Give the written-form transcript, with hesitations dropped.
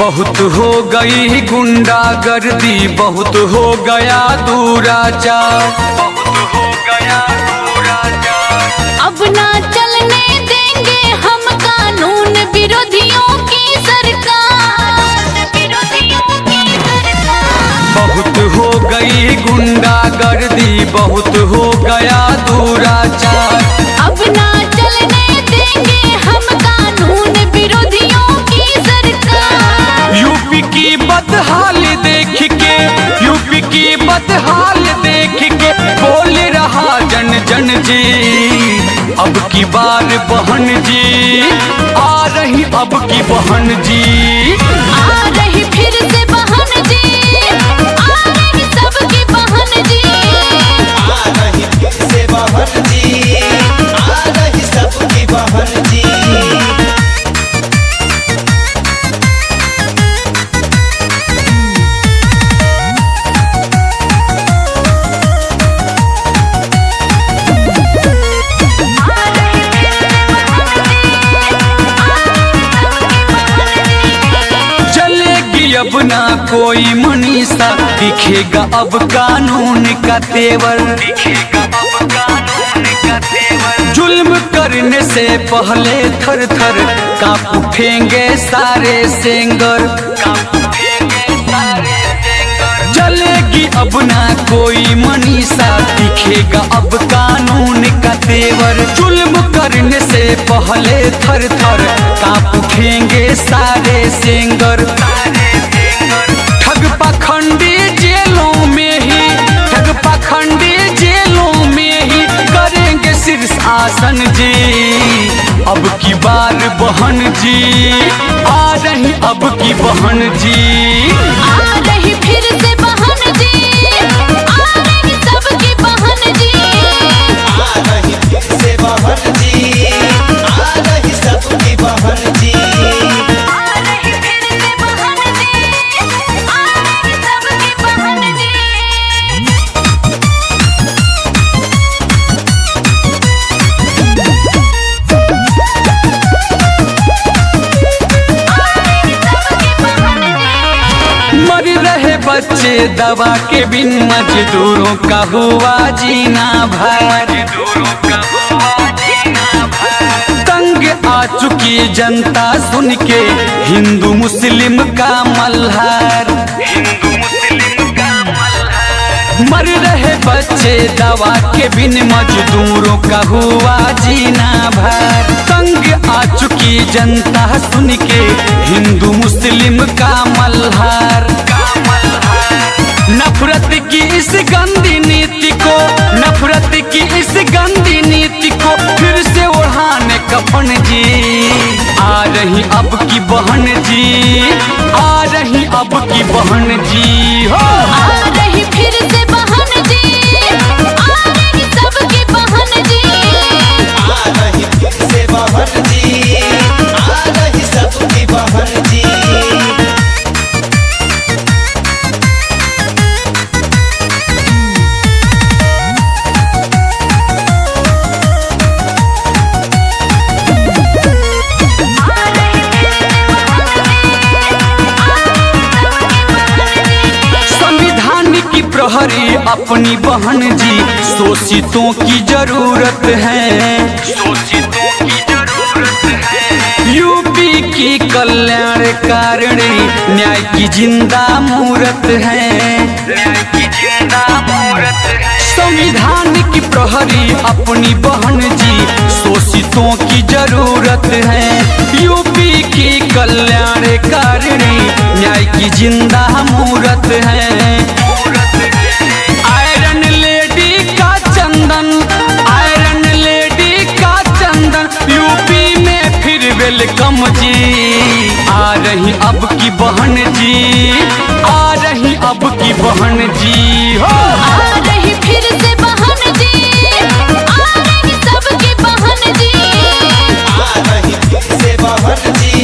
बहुत हो गई गुंडागर्दी, बहुत हो गया दुराचार, बहुत हो गया दुराचार। अब ना चलने देंगे हम कानून विरोधियों की सरकार, विरोधियों की सरकार। बहुत हो गई गुंडागर्दी, बहुत हो गया दुराचार। अब ना चलने देंगे हम कानून विरोधियों की सरकार। यूपी की बदहाल देख के, यूपी की बदहाल देख के बोल रहा जन जन जी, अब की बार बहन जी आ रही, अब की बहन जी आ रही फिर से बहन जी, आ रही सबकी बहन जी, आ रही फिर से बहन जी, आ रही सबकी बहन जी। अब ना कोई मनीषा दिखेगा अब कानून का तेवर, दिखेगा अब कानून का तेवर। जुल्म करने से पहले थर थर कांप उठेंगे सारे सेंगर, कांप उठेंगे सारे सेंगर। जलेगी अब ना कोई मनीषा दिखेगा अब कानून का तेवर। जुल्म करने से पहले थर थर कांप उठेंगे सारे सेंगर। ठग पाखंडी जेलों में ही, ठग पाखंडी जेलों में ही करेंगे शीर्ष आसन जी, अब की बार बहन जी आ रही, अब की बहन जी आ रही फिर से बहन जी, आ रही सबकी बहन जी, आ रही फिर से बहन जी, आ रही सबकी बहन जी। आ रही फिर से बहन जी, आ रही सबकी बहन जी। मर रहे बच्चे दवा के बिन, मजदूरों का हुआ जीना भार, तंग आ चुकी जनता सुन के हिंदू मुस्लिम का मल्हार, मर रहे बच्चे दवा के बिन, मजदूरों का हुआ जीना भार। तंग आ चुकी जनता सुन के हिंदू मुस्लिम का मल्हार। नफरत की इस गंदी नीति को, नफरत की इस गंदी नीति को फिर से ओढ़ाने कफन जी, आ रही अब की बहन जी, आ रही अब की बहन जी हो। आ रही फिर से बहन जी, आ रही सबकी बहन जी, आ रही फिर से बहन जी, आ रही सबकी बहन जी। प्रहरी अपनी बहन जी, शोषितों की जरूरत है, शोषितों की जरूरत है। यूपी की कल्याणकारिणी न्याय की जिंदा मूरत है, न्याय की जिंदा मूरत है। संविधान की प्रहरी अपनी बहन जी, शोषितों की जरूरत है। यूपी की कल्याणकारिणी न्याय की जिंदा मूरत है। आयरन लेडी का चंदन, आयरन लेडी का चंदन यूपी में फिर वेलकम जी, आ रही अब की बहन जी, आ रही अब की बहन जी हो। आ रही फिर से बहन जी, आ रही सबकी बहन जी, आ रही फिर से बहन जी,